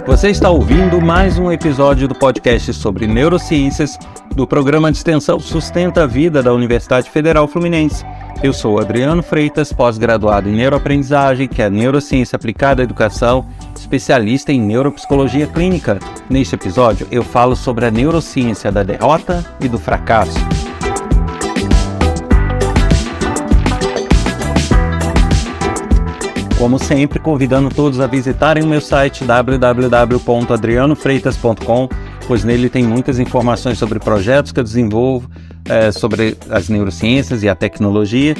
Você está ouvindo mais um episódio do podcast sobre neurociências do programa de extensão Sustenta a Vida da Universidade Federal Fluminense. Eu sou Adriano Freitas, pós-graduado em neuroaprendizagem, que é neurociência aplicada à educação, especialista em neuropsicologia clínica. Neste episódio, eu falo sobre a neurociência da derrota e do fracasso. Como sempre, convidando todos a visitarem o meu site www.adrianofreitas.com, pois nele tem muitas informações sobre projetos que eu desenvolvo, sobre as neurociências e a tecnologia,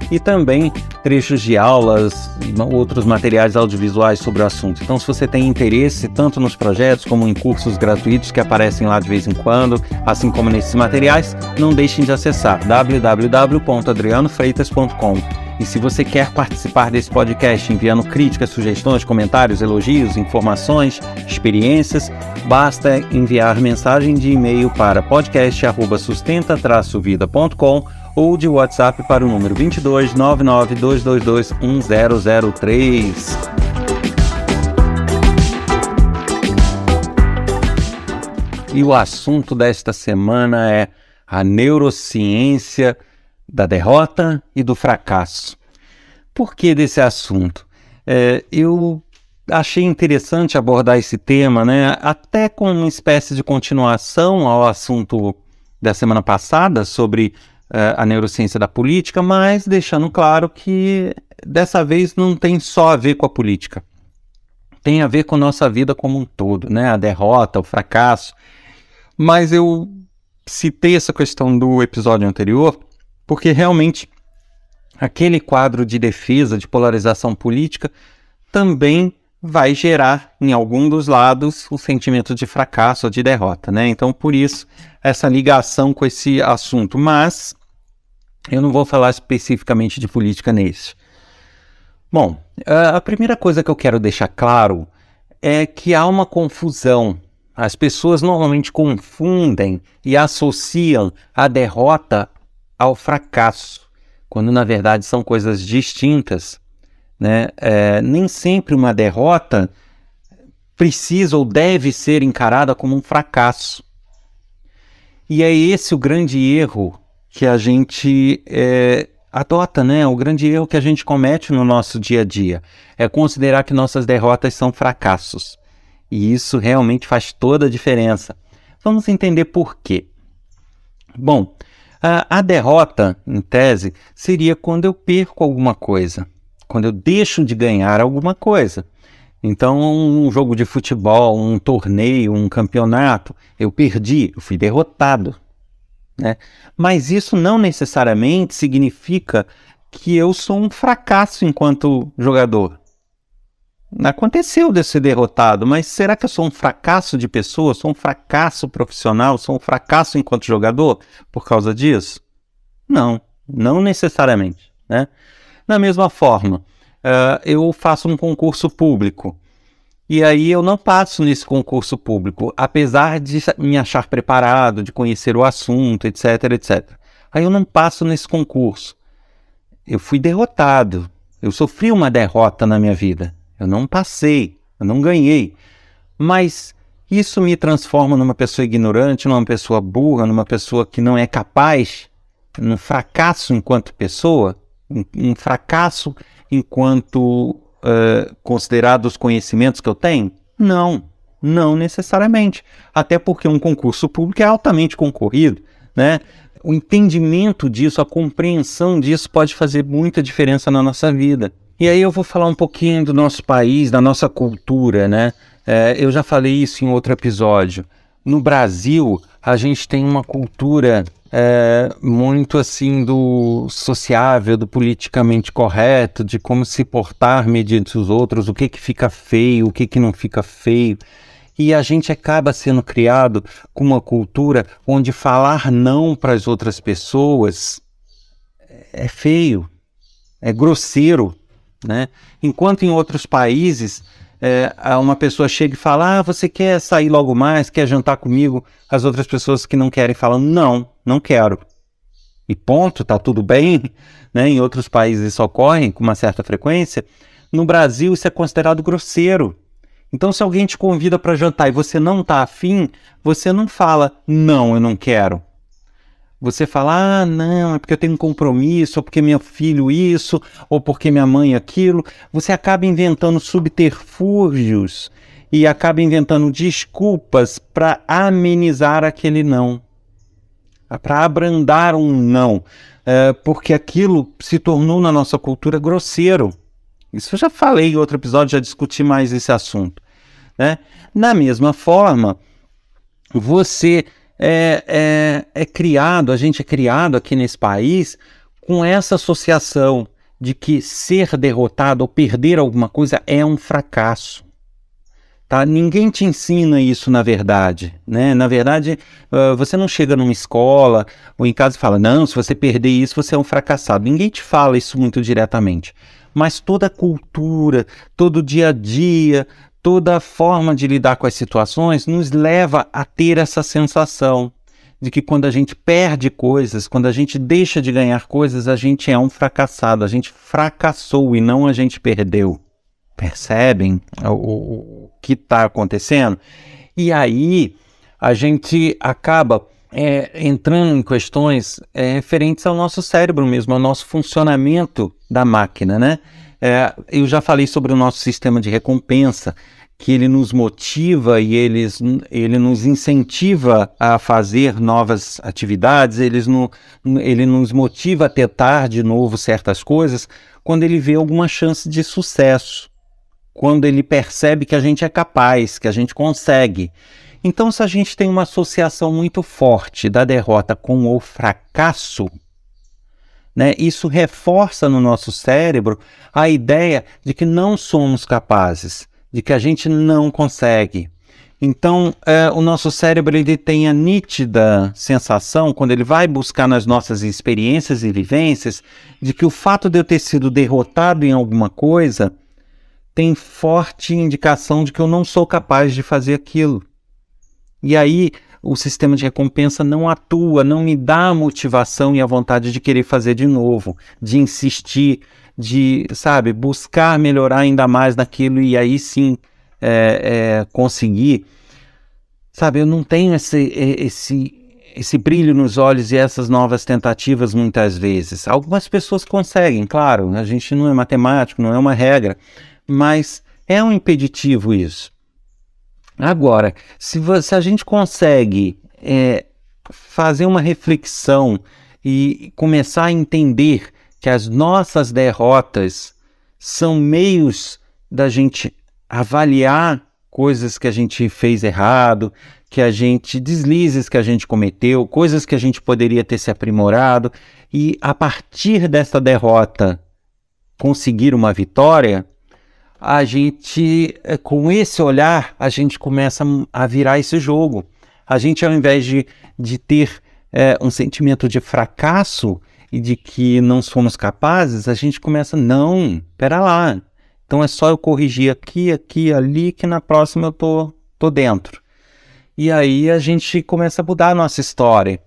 e também trechos de aulas e outros materiais audiovisuais sobre o assunto. Então, se você tem interesse tanto nos projetos como em cursos gratuitos que aparecem lá de vez em quando, assim como nesses materiais, não deixem de acessar www.adrianofreitas.com. E se você quer participar desse podcast enviando críticas, sugestões, comentários, elogios, informações, experiências, basta enviar mensagem de e-mail para podcast@sustenta-vida.com ou de WhatsApp para o número 22 99 222 1003. E o assunto desta semana é a neurociência da derrota e do fracasso. Por que desse assunto? Eu achei interessante abordar esse tema, né? Até com uma espécie de continuação ao assunto da semana passada sobre a neurociência da política, mas deixando claro que dessa vez não tem só a ver com a política. Tem a ver com a nossa vida como um todo, né? A derrota, o fracasso. Mas eu citei essa questão do episódio anterior porque realmente aquele quadro de defesa, de polarização política, também vai gerar em algum dos lados o sentimento de fracasso ou de derrota, né? Então, por isso, essa ligação com esse assunto. Mas eu não vou falar especificamente de política nesse. Bom, a primeira coisa que eu quero deixar claro é que há uma confusão. As pessoas normalmente confundem e associam a derrota ao fracasso, quando na verdade são coisas distintas, né? Nem sempre uma derrota precisa ou deve ser encarada como um fracasso. E é esse o grande erro que a gente adota, né? O grande erro que a gente comete no nosso dia a dia é considerar que nossas derrotas são fracassos. E isso realmente faz toda a diferença. Vamos entender por quê. Bom, a derrota, em tese, seria quando eu perco alguma coisa, quando eu deixo de ganhar alguma coisa. Então, um jogo de futebol, um torneio, um campeonato, eu perdi, eu fui derrotado, né? Mas isso não necessariamente significa que eu sou um fracasso enquanto jogador. Aconteceu de ser derrotado, mas será que eu sou um fracasso de pessoa? Sou um fracasso profissional? Sou um fracasso enquanto jogador por causa disso? Não, não necessariamente, né? Da mesma forma, eu faço um concurso público e aí eu não passo nesse concurso público, apesar de me achar preparado, de conhecer o assunto, etc, etc. Aí eu não passo nesse concurso. Eu fui derrotado, eu sofri uma derrota na minha vida. Eu não passei, eu não ganhei, mas isso me transforma numa pessoa ignorante, numa pessoa burra, numa pessoa que não é capaz, num fracasso enquanto pessoa, um fracasso enquanto considerado os conhecimentos que eu tenho? Não, não necessariamente, até porque um concurso público é altamente concorrido, né? O entendimento disso, a compreensão disso pode fazer muita diferença na nossa vida. E aí eu vou falar um pouquinho do nosso país, da nossa cultura, né? Eu já falei isso em outro episódio. No Brasil, a gente tem uma cultura muito assim do sociável, do politicamente correto, de como se portar mediante os outros, o que fica feio, o que não fica feio. E a gente acaba sendo criado com uma cultura onde falar não para as outras pessoas é feio, é grosseiro, né? Enquanto em outros países uma pessoa chega e fala: você quer sair logo mais, quer jantar comigo? As outras pessoas que não querem falam: não quero. E ponto, tá tudo bem, né? Em outros países isso ocorre com uma certa frequência. No Brasil isso é considerado grosseiro. Então, se alguém te convida para jantar e você não está afim, você não fala, não, eu não quero. Você fala, não, é porque eu tenho um compromisso, ou porque meu filho isso, ou porque minha mãe aquilo. Você acaba inventando subterfúgios e acaba inventando desculpas para amenizar aquele não, para abrandar um não, porque aquilo se tornou na nossa cultura grosseiro. Isso eu já falei em outro episódio, já discuti mais esse assunto, né? Da mesma forma, você a gente é criado aqui nesse país com essa associação de que ser derrotado ou perder alguma coisa é um fracasso. Tá? Ninguém te ensina isso na verdade, né? Na verdade, você não chega numa escola ou em casa e fala, não, se você perder isso, você é um fracassado. Ninguém te fala isso muito diretamente. Mas toda a cultura, todo o dia a dia, toda a forma de lidar com as situações nos leva a ter essa sensação de que quando a gente perde coisas, quando a gente deixa de ganhar coisas, a gente é um fracassado, a gente fracassou e não a gente perdeu. Percebem o que está acontecendo? E aí a gente acaba entrando em questões referentes ao nosso cérebro mesmo, ao nosso funcionamento da máquina, né? Eu já falei sobre o nosso sistema de recompensa, que ele nos motiva e ele nos incentiva a fazer novas atividades, ele nos motiva a tentar de novo certas coisas quando ele vê alguma chance de sucesso, quando ele percebe que a gente é capaz, que a gente consegue. Então, se a gente tem uma associação muito forte da derrota com o fracasso, né, isso reforça no nosso cérebro a ideia de que não somos capazes, de que a gente não consegue. Então, o nosso cérebro ele tem a nítida sensação, quando ele vai buscar nas nossas experiências e vivências, de que o fato de eu ter sido derrotado em alguma coisa tem forte indicação de que eu não sou capaz de fazer aquilo. E aí o sistema de recompensa não atua, não me dá a motivação e a vontade de querer fazer de novo, de insistir, de, sabe, buscar melhorar ainda mais naquilo e aí sim conseguir. Sabe, eu não tenho esse brilho nos olhos e essas novas tentativas muitas vezes. Algumas pessoas conseguem, claro, a gente não é matemático, não é uma regra, mas é um impeditivo isso. Agora, se a gente consegue fazer uma reflexão e começar a entender que as nossas derrotas são meios da gente avaliar coisas que a gente fez errado, deslizes que a gente cometeu, coisas que a gente poderia ter se aprimorado, e a partir dessa derrota conseguir uma vitória, a gente, com esse olhar, a gente começa a virar esse jogo. A gente, ao invés de ter um sentimento de fracasso e de que não somos capazes, a gente começa, não, pera lá, então é só eu corrigir aqui, ali, que na próxima eu tô dentro. E aí a gente começa a mudar a nossa história.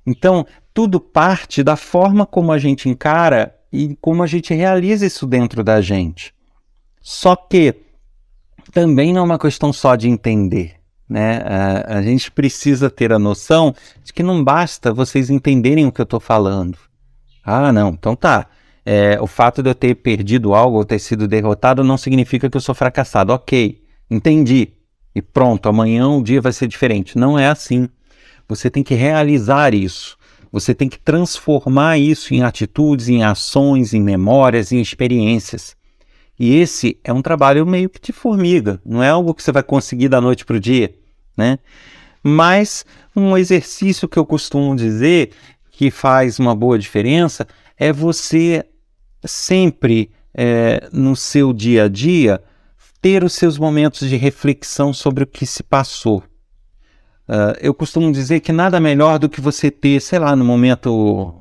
Então, tudo parte da forma como a gente encara e como a gente realiza isso dentro da gente. Só que também não é uma questão só de entender, né? A gente precisa ter a noção de que não basta vocês entenderem o que eu estou falando. Ah, não, então tá. O fato de eu ter perdido algo ou ter sido derrotado não significa que eu sou fracassado. Ok, entendi. E pronto, amanhã o dia vai ser diferente. Não é assim. Você tem que realizar isso. Você tem que transformar isso em atitudes, em ações, em memórias, em experiências. E esse é um trabalho meio que de formiga, não é algo que você vai conseguir da noite para o dia, né? Mas um exercício que eu costumo dizer que faz uma boa diferença é você sempre, no seu dia a dia, ter os seus momentos de reflexão sobre o que se passou. Eu costumo dizer que nada melhor do que você ter, sei lá, no momento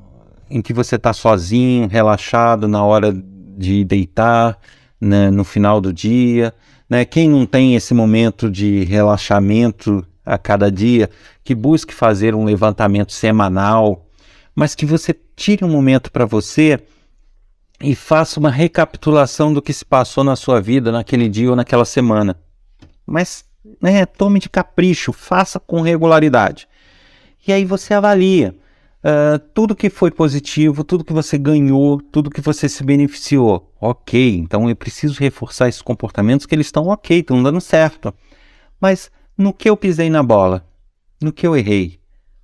em que você está sozinho, relaxado, na hora de deitar, né, no final do dia, né? Quem não tem esse momento de relaxamento a cada dia, que busque fazer um levantamento semanal, mas que você tire um momento para você e faça uma recapitulação do que se passou na sua vida naquele dia ou naquela semana. mas né, tome de capricho, faça com regularidade. E aí você avalia tudo que foi positivo, tudo que você ganhou, tudo que você se beneficiou. Ok, então eu preciso reforçar esses comportamentos que eles estão ok, estão dando certo. Mas no que eu pisei na bola? No que eu errei?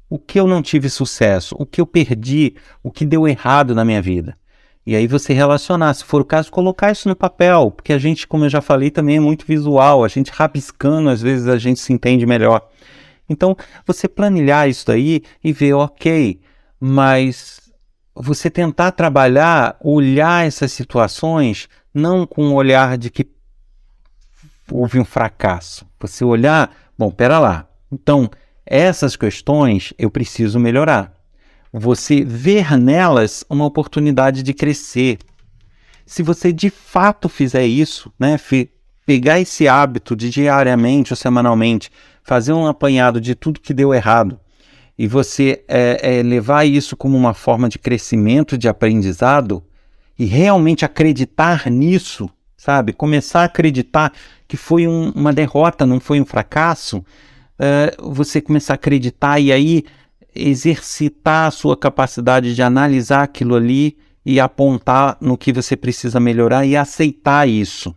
O que eu não tive sucesso? O que eu perdi? O que deu errado na minha vida? E aí você relacionar, se for o caso, colocar isso no papel, porque a gente, como eu já falei, também é muito visual, a gente rabiscando, às vezes a gente se entende melhor. Então, você planilhar isso daí e ver, ok, mas você tentar trabalhar, olhar essas situações, não com o olhar de que houve um fracasso. Você olhar, bom, pera lá, então, essas questões eu preciso melhorar. Você ver nelas uma oportunidade de crescer. Se você de fato fizer isso, né, pegar esse hábito de diariamente ou semanalmente, fazer um apanhado de tudo que deu errado, e você levar isso como uma forma de crescimento, de aprendizado, e realmente acreditar nisso, sabe? Começar a acreditar que foi uma derrota, não foi um fracasso, você começar a acreditar e aí exercitar a sua capacidade de analisar aquilo ali e apontar no que você precisa melhorar e aceitar isso.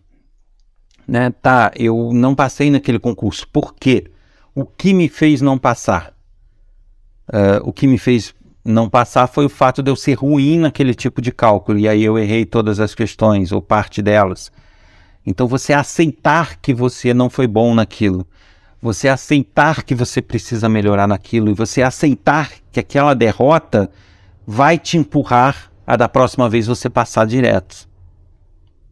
Né? Tá, eu não passei naquele concurso. Por quê? O que me fez não passar? O que me fez não passar foi o fato de eu ser ruim naquele tipo de cálculo, e aí eu errei todas as questões, ou parte delas. Então você aceitar que você não foi bom naquilo, você aceitar que você precisa melhorar naquilo, e você aceitar que aquela derrota vai te empurrar a da próxima vez você passar direto.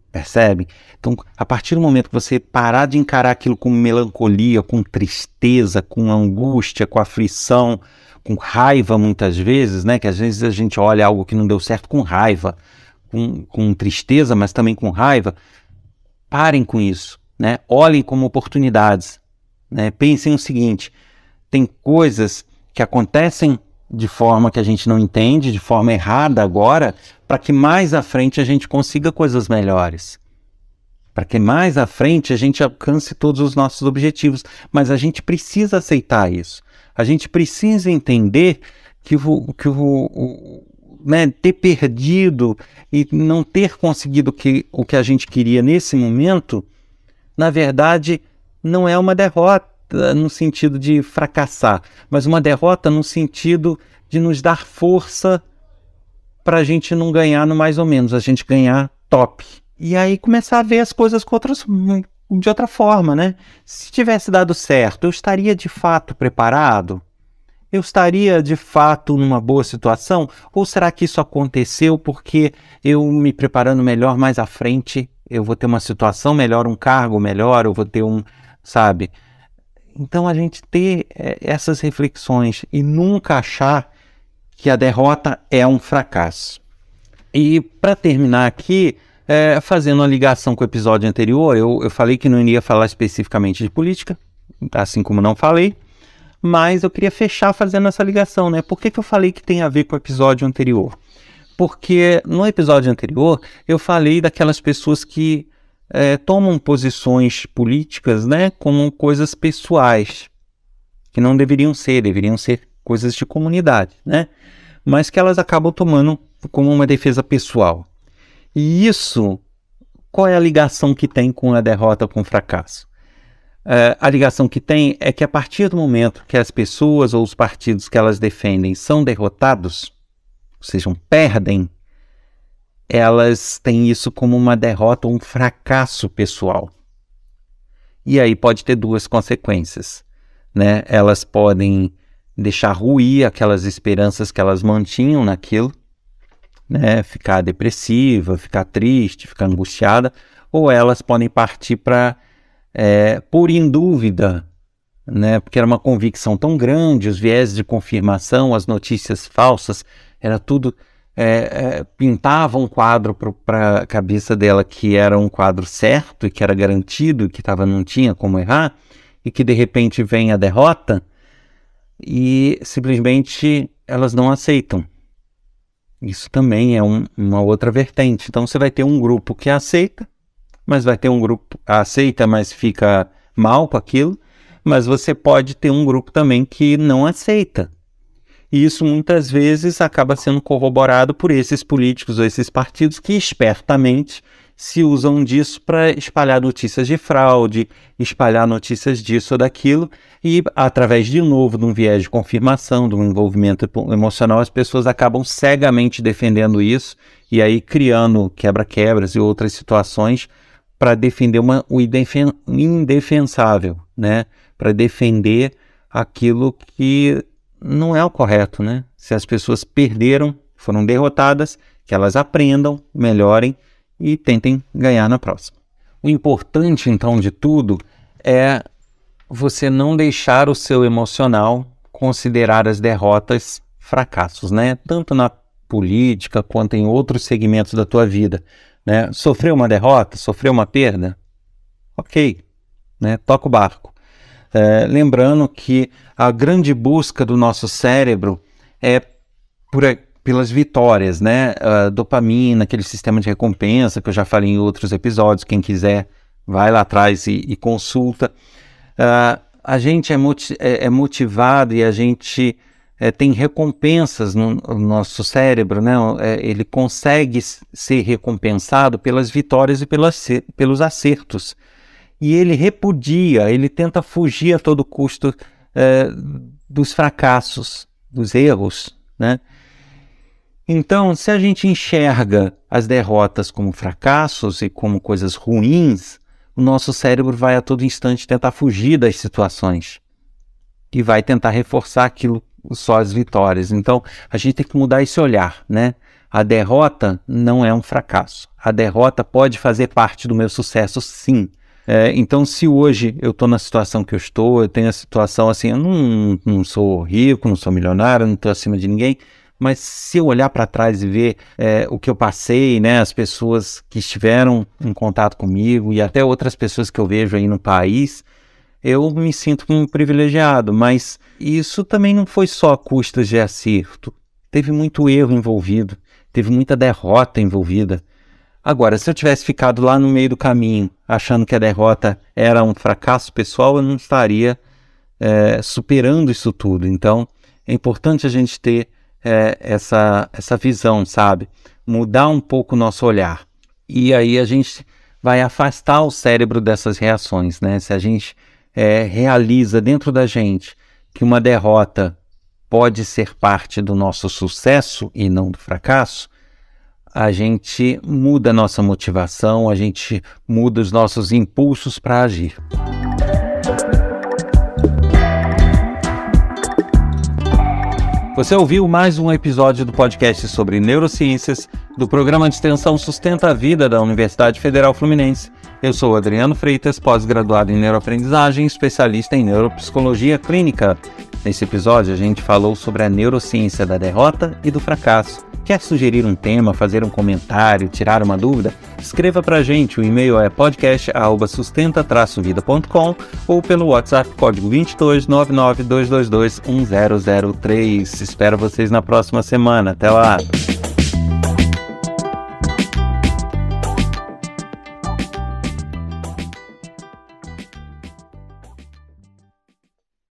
Percebe? Então, a partir do momento que você parar de encarar aquilo com melancolia, com tristeza, com angústia, com aflição, com raiva muitas vezes, né? Que às vezes a gente olha algo que não deu certo com raiva, com tristeza, mas também com raiva. Parem com isso, né? Olhem como oportunidades, né? Pensem o seguinte, tem coisas que acontecem de forma que a gente não entende, de forma errada agora, para que mais à frente a gente consiga coisas melhores. Para que mais à frente a gente alcance todos os nossos objetivos. Mas a gente precisa aceitar isso. A gente precisa entender que né, ter perdido e não ter conseguido o que a gente queria nesse momento, na verdade, não é uma derrota no sentido de fracassar, mas uma derrota no sentido de nos dar força para a gente não ganhar no mais ou menos, a gente ganhar top. E aí começar a ver as coisas de outra forma, né? Se tivesse dado certo, eu estaria de fato preparado? Eu estaria de fato numa boa situação? Ou será que isso aconteceu porque eu me preparando melhor mais à frente, eu vou ter uma situação melhor, um cargo melhor, eu vou ter sabe? Então a gente ter essas reflexões e nunca achar que a derrota é um fracasso. E para terminar aqui, fazendo uma ligação com o episódio anterior, eu falei que não iria falar especificamente de política, assim como não falei, mas eu queria fechar fazendo essa ligação, né? Por que eu falei que tem a ver com o episódio anterior? Porque no episódio anterior eu falei daquelas pessoas que tomam posições políticas, né, como coisas pessoais, que não deveriam ser coisas de comunidade, né? Mas que elas acabam tomando como uma defesa pessoal. E isso, qual é a ligação que tem com a derrota, com o fracasso? A ligação que tem é que a partir do momento que as pessoas ou os partidos que elas defendem são derrotados, ou seja, perdem, elas têm isso como uma derrota ou um fracasso pessoal. E aí pode ter duas consequências, né? Elas podem deixar ruir aquelas esperanças que elas mantinham naquilo, né? Ficar depressiva, ficar triste, ficar angustiada, ou elas podem partir para pôr em dúvida, né? Porque era uma convicção tão grande, os viés de confirmação, as notícias falsas, era tudo... pintava um quadro para a cabeça dela que era um quadro certo e que era garantido, que não tinha como errar, e que de repente vem a derrota e simplesmente elas não aceitam. Isso também é uma outra vertente. Então você vai ter um grupo que aceita, mas vai ter um grupo aceita, mas fica mal com aquilo, mas você pode ter um grupo também que não aceita. E isso muitas vezes acaba sendo corroborado por esses políticos ou esses partidos que espertamente se usam disso para espalhar notícias de fraude, espalhar notícias disso ou daquilo, e através, de novo, de um viés de confirmação, de um envolvimento emocional, as pessoas acabam cegamente defendendo isso, e aí criando quebra-quebras e outras situações para defender o indefensável, né? Para defender aquilo que não é o correto, né? Se as pessoas perderam, foram derrotadas, que elas aprendam, melhorem e tentem ganhar na próxima. O importante, então, de tudo é você não deixar o seu emocional considerar as derrotas fracassos, né? Tanto na política quanto em outros segmentos da tua vida, né? Sofreu uma derrota, sofreu uma perda? Ok, né? Toca o barco. Lembrando que a grande busca do nosso cérebro é pelas vitórias, né? Dopamina, aquele sistema de recompensa que eu já falei em outros episódios. Quem quiser, vai lá atrás e consulta. A gente é motivado e a gente tem recompensas no nosso cérebro, né? Ele consegue ser recompensado pelas vitórias e pelos acertos. E ele repudia, ele tenta fugir a todo custo dos fracassos, dos erros, né? Então, se a gente enxerga as derrotas como fracassos e como coisas ruins, o nosso cérebro vai a todo instante tentar fugir das situações e vai tentar reforçar aquilo, só as vitórias. Então, a gente tem que mudar esse olhar, né? A derrota não é um fracasso. A derrota pode fazer parte do meu sucesso, sim. Então, se hoje eu estou na situação que eu estou, eu tenho a situação assim, eu não sou rico, não sou milionário, não estou acima de ninguém, mas se eu olhar para trás e ver o que eu passei, né, as pessoas que estiveram em contato comigo e até outras pessoas que eu vejo aí no país, eu me sinto como um privilegiado, mas isso também não foi só a custas de acerto. Teve muito erro envolvido, teve muita derrota envolvida. Agora, se eu tivesse ficado lá no meio do caminho, achando que a derrota era um fracasso pessoal, eu não estaria superando isso tudo. Então, é importante a gente ter essa visão, sabe? Mudar um pouco o nosso olhar. E aí a gente vai afastar o cérebro dessas reações, né? Se a gente realiza dentro da gente que uma derrota pode ser parte do nosso sucesso e não do fracasso, a gente muda a nossa motivação, a gente muda os nossos impulsos para agir. Você ouviu mais um episódio do podcast sobre neurociências do programa de extensão Sustenta a Vida da Universidade Federal Fluminense. Eu sou Adriano Freitas, pós-graduado em neuroaprendizagem, especialista em neuropsicologia clínica. Nesse episódio a gente falou sobre a neurociência da derrota e do fracasso. Quer sugerir um tema, fazer um comentário, tirar uma dúvida? Escreva pra gente, o e-mail é podcast@sustenta-vida.com ou pelo WhatsApp código 22 99 222 1003. Espero vocês na próxima semana. Até lá!